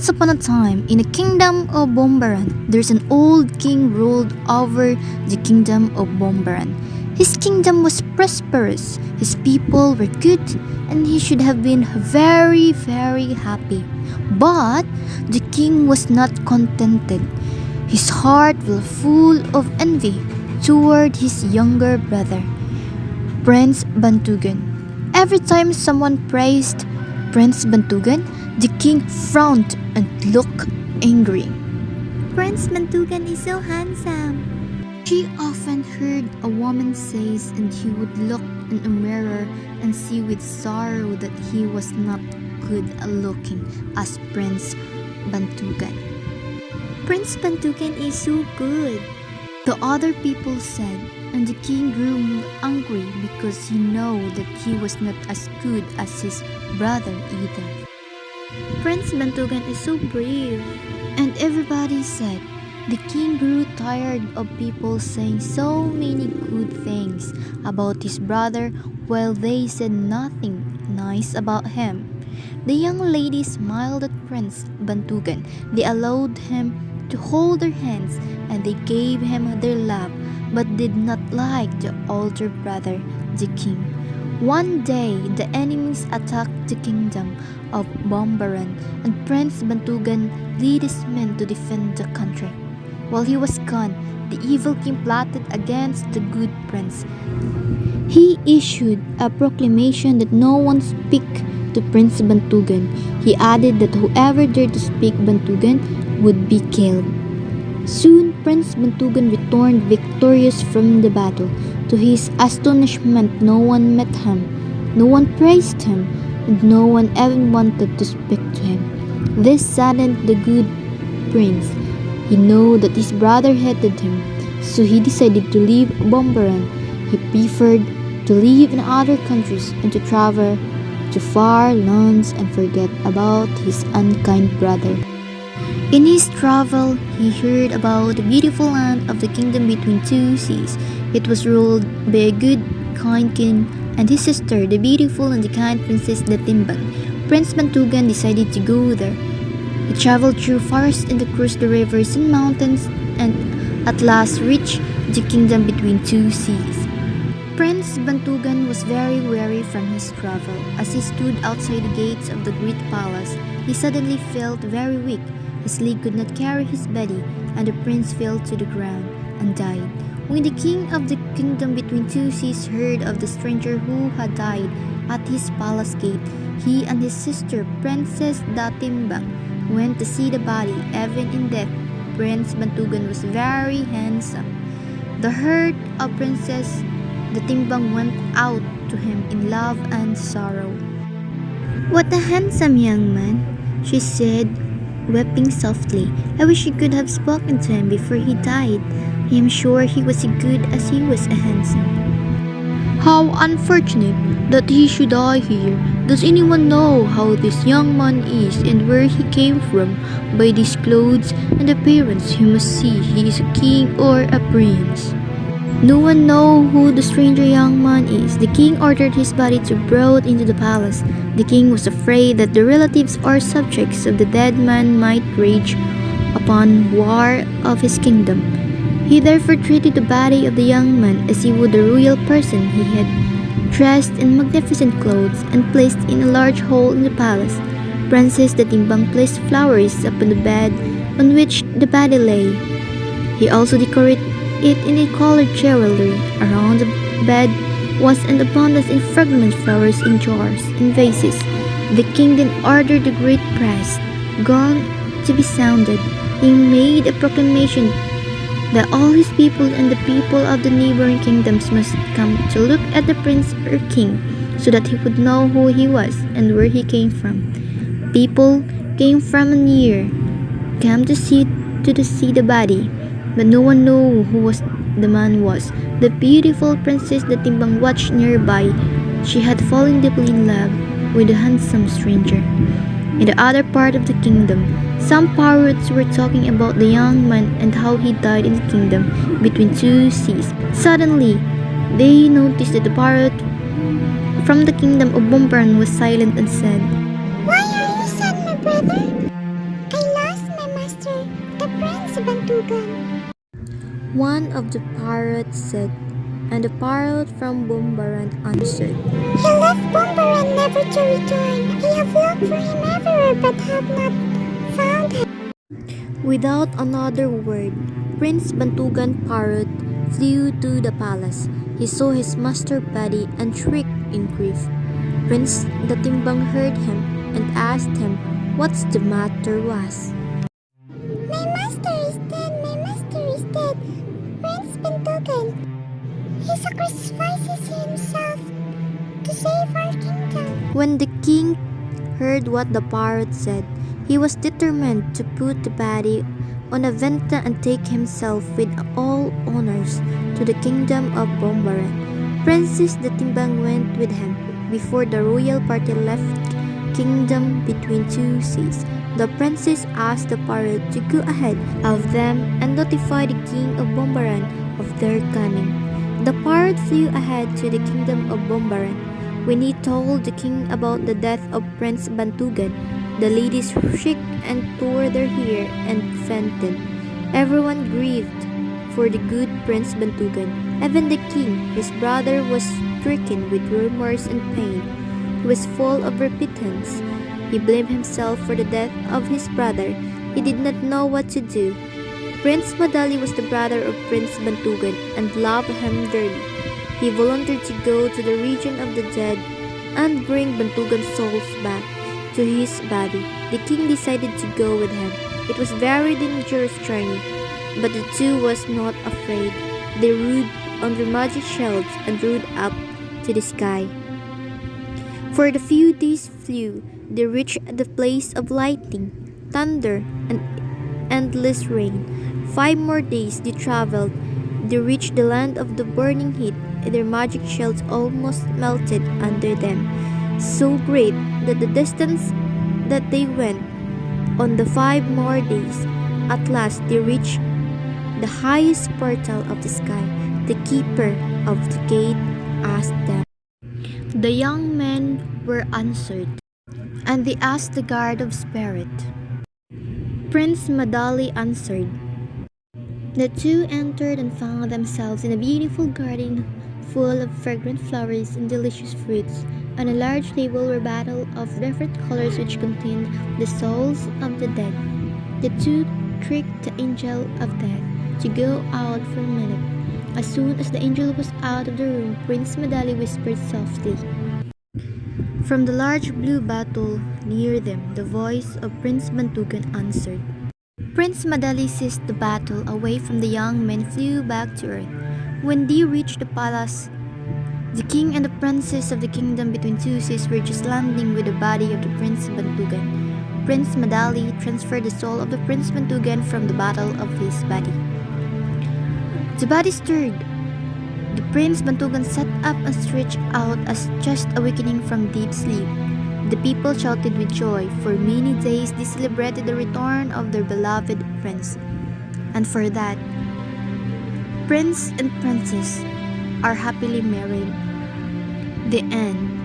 Once upon a time, in the kingdom of Bombaran, there's an old king ruled over the kingdom of Bombaran. His kingdom was prosperous, his people were good, and he should have been very, very happy. But the king was not contented. His heart was full of envy toward his younger brother, Prince Bantugan. Every time someone praised Prince Bantugan, the king frowned and looked angry. Prince Bantugan is so handsome. She often heard a woman say, and he would look in a mirror and see with sorrow that he was not good looking as Prince Bantugan. Prince Bantugan is so good. The other people said, and the king grew angry because he knew that he was not as good as his brother either. Prince Bantugan is so brave. And everybody said, the king grew tired of people saying so many good things about his brother while they said nothing nice about him. The young lady smiled at Prince Bantugan. They allowed him to hold their hands and they gave him their love, but did not like the older brother, the king. One day, the enemies attacked the kingdom of Bombaran, and Prince Bantugan led his men to defend the country. While he was gone, the evil king plotted against the good prince. He issued a proclamation that no one speak to Prince Bantugan. He added that whoever dared to speak Bantugan would be killed. Soon, Prince Bantugan returned victorious from the battle. To his astonishment, no one met him, no one praised him, and no one even wanted to speak to him. This saddened the good prince. He knew that his brother hated him, so he decided to leave Bombaran. He preferred to live in other countries and to travel to far lands and forget about his unkind brother. In his travel, he heard about the beautiful land of the kingdom between two seas. It was ruled by a good, kind king and his sister, the beautiful and the kind Princess Datimbang. Prince Bantugan decided to go there. He traveled through forests and across the rivers and mountains and at last reached the kingdom between two seas. Prince Bantugan was very weary from his travel. As he stood outside the gates of the great palace, he suddenly felt very weak. His leg could not carry his body, and the prince fell to the ground and died. When the king of the kingdom between two seas heard of the stranger who had died at his palace gate, he and his sister, Princess Datimbang, went to see the body. Even in death, Prince Bantugan was very handsome. The heart of Princess Datimbang went out to him in love and sorrow. What a handsome young man, she said, weeping softly. I wish you could have spoken to him before he died. I am sure he was as good as he was handsome. How unfortunate that he should die here. Does anyone know how this young man is and where he came from? By these clothes and appearance, you must see he is a king or a prince. No one knows who the stranger young man is. The king ordered his body to be brought into the palace. The king was afraid that the relatives or subjects of the dead man might rage upon war of his kingdom. He therefore treated the body of the young man as he would a royal person. He had dressed in magnificent clothes and placed in a large hall in the palace. Princess Datimbang placed flowers upon the bed on which the body lay. He also decorated it in a colored jewelry. Around the bed was an abundance in fragrant flowers in jars and vases. The king then ordered the great brass gong to be sounded. He made a proclamation that all his people and the people of the neighboring kingdoms must come to look at the prince or king, so that he would know who he was and where he came from. People came from near, came to see the body, but no one knew who the man was. The beautiful Princess Datimbang watched nearby. She had fallen deeply in love with the handsome stranger. In the other part of the kingdom, some parrots were talking about the young man and how he died in the kingdom between two seas. Suddenly, they noticed that the parrot from the kingdom of Bombaran was silent and said, Why are you sad, my brother? I Bantugan. One of the pirates said, and the pirate from Bumbaran answered, He left Bumbaran never to return. I have looked for him everywhere but have not found him. Without another word, Prince Bantugan Parrot flew to the palace. He saw his master body and shrieked in grief. Prince Datimbang heard him and asked him what's the matter was. My master is dead, my master is dead. Prince Bantugan. He sacrifices himself to save our kingdom. When the king heard what the parrot said, he was determined to put the body on a venta and take himself with all honors to the kingdom of Bombaran. Princess Datimbang went with him. Before the royal party left kingdom between two seas, the princess asked the parrot to go ahead of them and notify the king of Bombaran of their coming. The parrot flew ahead to the kingdom of Bombaran. When he told the king about the death of Prince Bantugan, the ladies shrieked and tore their hair and fainted. Everyone grieved for the good Prince Bantugan. Even the king, his brother, was stricken with remorse and pain. He was full of repentance. He blamed himself for the death of his brother. He did not know what to do. Prince Madali was the brother of Prince Bantugan and loved him dearly. He volunteered to go to the region of the dead and bring Bantugan's souls back to his body. The king decided to go with him. It was a very dangerous journey, but the two was not afraid. They rode on their magic shields and rode up to the sky. For the few days flew, they reached the place of lightning, thunder, and endless rain. 5 more days they traveled. They reached the land of the burning heat. Their magic shields almost melted under them, so great that the distance that they went on the 5 more days. At last they reached the highest portal of the sky. The keeper of the gate asked them. The young men were answered, and they asked the guard of spirit. Prince Madali answered. The two entered and found themselves in a beautiful garden full of fragrant flowers and delicious fruits. On a large table were bottles of different colors which contained the souls of the dead. The two tricked the angel of death to go out for a minute. As soon as the angel was out of the room, Prince Madali whispered softly. From the large blue bottle near them, the voice of Prince Bantugan answered. Prince Madali seized the bottle away from the young men, flew back to earth. When they reached the palace, the king and the princess of the kingdom between two seas were just landing with the body of the Prince Bantugan. Prince Madali transferred the soul of the Prince Bantugan from the bottle of his body. The body stirred. The Prince Bantugan sat up and stretched out as just awakening from deep sleep. The people shouted with joy. For many days they celebrated the return of their beloved prince. And for that, Prince and Princess are happily married. The end.